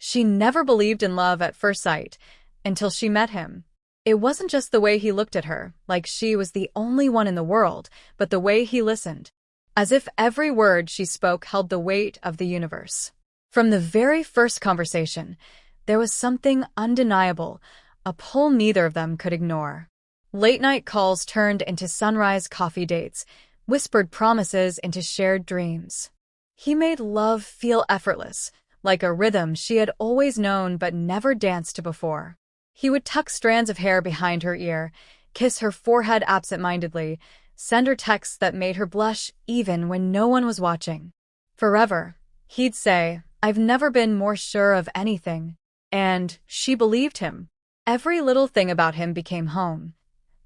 She never believed in love at first sight until she met him. It wasn't just the way he looked at her, like she was the only one in the world, but the way he listened, as if every word she spoke held the weight of the universe. From the very first conversation, there was something undeniable, a pull neither of them could ignore. Late-night calls turned into sunrise coffee dates, whispered promises into shared dreams. He made love feel effortless, like a rhythm she had always known but never danced to before. He would tuck strands of hair behind her ear, kiss her forehead absent-mindedly, send her texts that made her blush even when no one was watching. Forever, he'd say, "I've never been more sure of anything." And she believed him. Every little thing about him became home.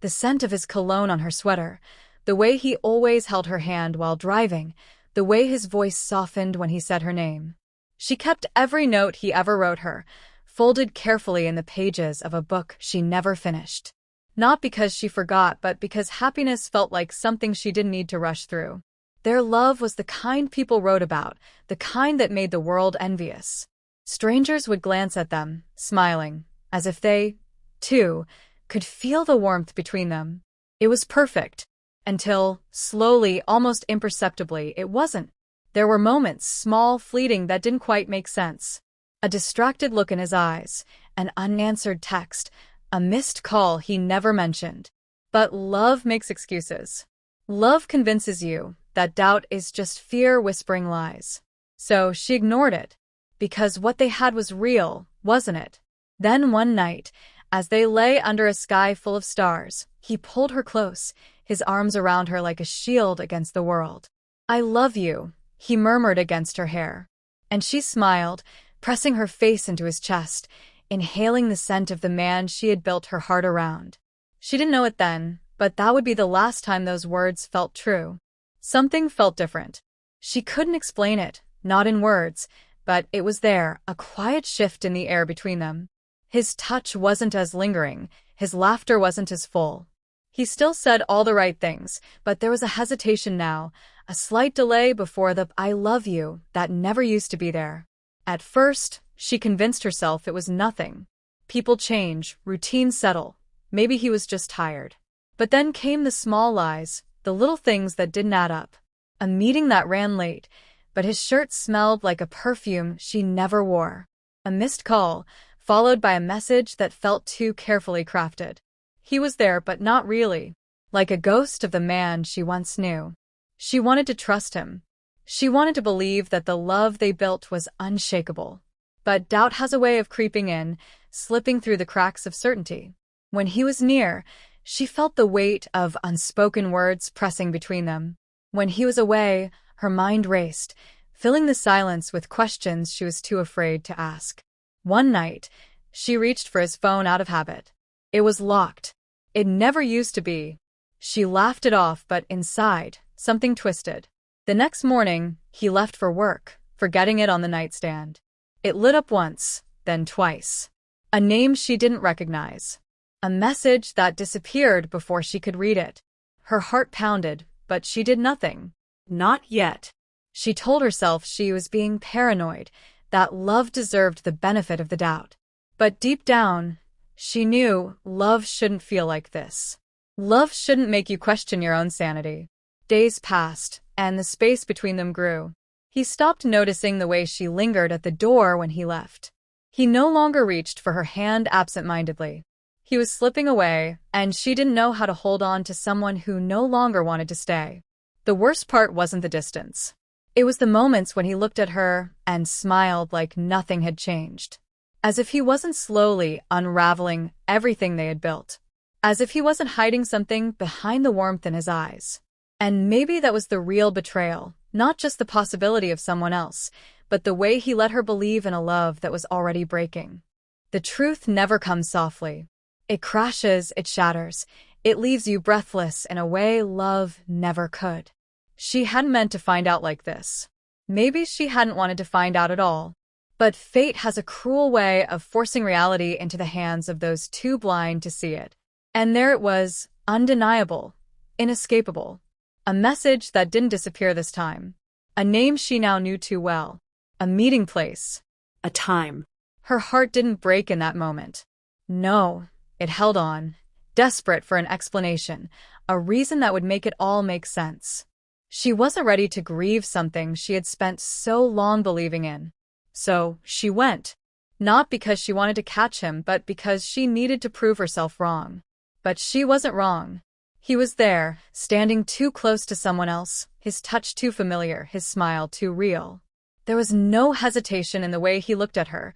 The scent of his cologne on her sweater, the way he always held her hand while driving, the way his voice softened when he said her name. She kept every note he ever wrote her, folded carefully in the pages of a book she never finished. Not because she forgot, but because happiness felt like something she didn't need to rush through. Their love was the kind people wrote about, the kind that made the world envious. Strangers would glance at them, smiling, as if they, too, could feel the warmth between them. It was perfect. Until, slowly, almost imperceptibly, it wasn't. There were moments, small, fleeting, that didn't quite make sense. A distracted look in his eyes, an unanswered text, a missed call he never mentioned. But love makes excuses. Love convinces you that doubt is just fear whispering lies. So she ignored it, because what they had was real, wasn't it? Then one night, as they lay under a sky full of stars, he pulled her close, his arms around her like a shield against the world. "I love you," he murmured against her hair. And she smiled, pressing her face into his chest, inhaling the scent of the man she had built her heart around. She didn't know it then, but that would be the last time those words felt true. Something felt different. She couldn't explain it, not in words, but it was there, a quiet shift in the air between them. His touch wasn't as lingering, his laughter wasn't as full. He still said all the right things, but there was a hesitation now, a slight delay before the "I love you" that never used to be there. At first, she convinced herself it was nothing. People change, routines settle. Maybe he was just tired. But then came the small lies, the little things that didn't add up. A meeting that ran late, but his shirt smelled like a perfume she never wore. A missed call, followed by a message that felt too carefully crafted. He was there, but not really. Like a ghost of the man she once knew. She wanted to trust him. She wanted to believe that the love they built was unshakable. But doubt has a way of creeping in, slipping through the cracks of certainty. When he was near, she felt the weight of unspoken words pressing between them. When he was away, her mind raced, filling the silence with questions she was too afraid to ask. One night, she reached for his phone out of habit. It was locked. It never used to be. She laughed it off, but inside, something twisted. The next morning, he left for work, forgetting it on the nightstand. It lit up once, then twice. A name she didn't recognize. A message that disappeared before she could read it. Her heart pounded, but she did nothing. Not yet. She told herself she was being paranoid, that love deserved the benefit of the doubt. But deep down, she knew love shouldn't feel like this. Love shouldn't make you question your own sanity. Days passed, and the space between them grew. He stopped noticing the way she lingered at the door when he left. He no longer reached for her hand absent-mindedly. He was slipping away, and she didn't know how to hold on to someone who no longer wanted to stay. The worst part wasn't the distance. It was the moments when he looked at her and smiled like nothing had changed. As if he wasn't slowly unraveling everything they had built. As if he wasn't hiding something behind the warmth in his eyes. And maybe that was the real betrayal, not just the possibility of someone else, but the way he let her believe in a love that was already breaking. The truth never comes softly. It crashes, it shatters, it leaves you breathless in a way love never could. She hadn't meant to find out like this. Maybe she hadn't wanted to find out at all. But fate has a cruel way of forcing reality into the hands of those too blind to see it. And there it was, undeniable, inescapable. A message that didn't disappear this time. A name she now knew too well. A meeting place. A time. Her heart didn't break in that moment. No, it held on, desperate for an explanation, a reason that would make it all make sense. She wasn't ready to grieve something she had spent so long believing in. So she went. Not because she wanted to catch him, but because she needed to prove herself wrong. But she wasn't wrong. He was there, standing too close to someone else, his touch too familiar, his smile too real. There was no hesitation in the way he looked at her,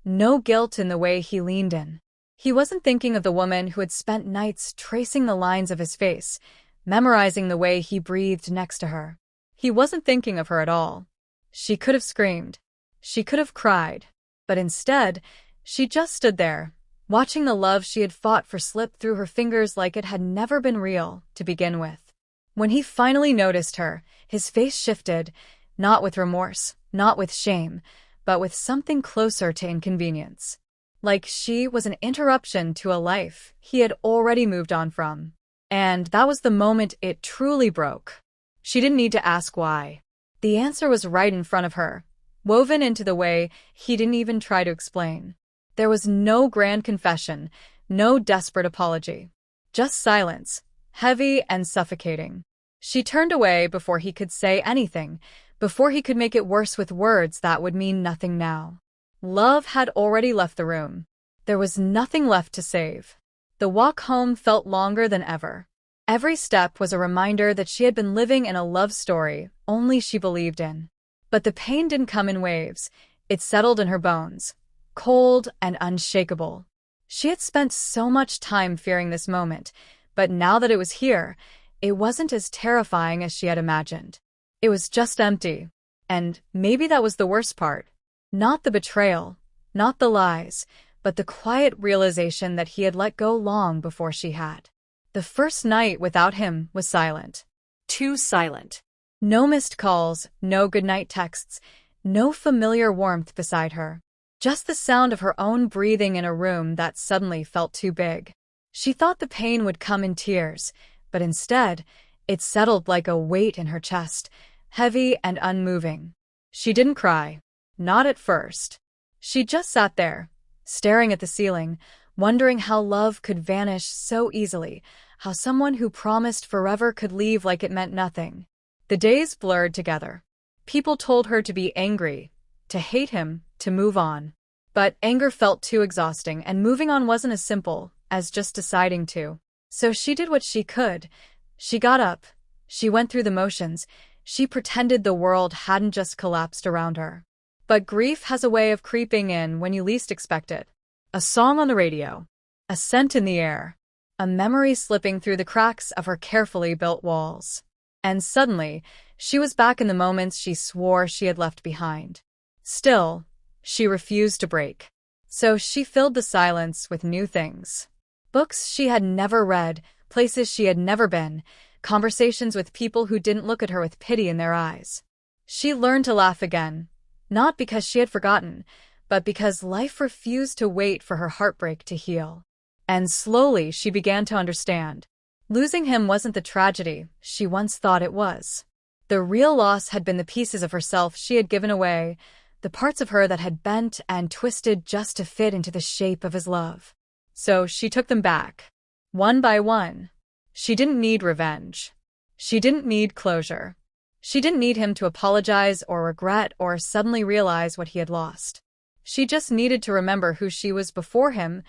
no guilt in the way he leaned in. He wasn't thinking of the woman who had spent nights tracing the lines of his face, memorizing the way he breathed next to her. He wasn't thinking of her at all. She could have screamed. She could have cried. But instead, she just stood there, watching the love she had fought for slip through her fingers like it had never been real to begin with. When he finally noticed her, his face shifted, not with remorse, not with shame, but with something closer to inconvenience. Like she was an interruption to a life he had already moved on from. And that was the moment it truly broke. She didn't need to ask why. The answer was right in front of her, woven into the way he didn't even try to explain. There was no grand confession, no desperate apology. Just silence, heavy and suffocating. She turned away before he could say anything, before he could make it worse with words that would mean nothing now. Love had already left the room. There was nothing left to save. The walk home felt longer than ever. Every step was a reminder that she had been living in a love story only she believed in. But the pain didn't come in waves. It settled in her bones, cold and unshakable. She had spent so much time fearing this moment, but now that it was here, it wasn't as terrifying as she had imagined. It was just empty. And maybe that was the worst part. Not the betrayal, not the lies, but the quiet realization that he had let go long before she had. The first night without him was silent. Too silent. No missed calls, no goodnight texts, no familiar warmth beside her. Just the sound of her own breathing in a room that suddenly felt too big. She thought the pain would come in tears, but instead, it settled like a weight in her chest, heavy and unmoving. She didn't cry. Not at first. She just sat there, staring at the ceiling, wondering how love could vanish so easily, how someone who promised forever could leave like it meant nothing. The days blurred together. People told her to be angry, to hate him, to move on. But anger felt too exhausting, and moving on wasn't as simple as just deciding to. So she did what she could. She got up. She went through the motions. She pretended the world hadn't just collapsed around her. But grief has a way of creeping in when you least expect it. A song on the radio, a scent in the air, a memory slipping through the cracks of her carefully built walls. And suddenly, she was back in the moments she swore she had left behind. Still, she refused to break. So she filled the silence with new things. Books she had never read, places she had never been, conversations with people who didn't look at her with pity in their eyes. She learned to laugh again. Not because she had forgotten, but because life refused to wait for her heartbreak to heal. And slowly she began to understand. Losing him wasn't the tragedy she once thought it was. The real loss had been the pieces of herself she had given away, the parts of her that had bent and twisted just to fit into the shape of his love. So she took them back, one by one. She didn't need revenge. She didn't need closure. She didn't need him to apologize or regret or suddenly realize what he had lost. She just needed to remember who she was before him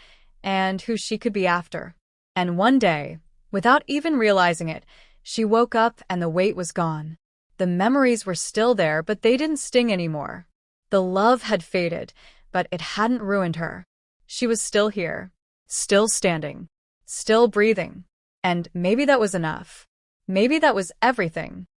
and who she could be after. And one day, without even realizing it, she woke up and the weight was gone. The memories were still there, but they didn't sting anymore. The love had faded, but it hadn't ruined her. She was still here, still standing, still breathing. And maybe that was enough. Maybe that was everything.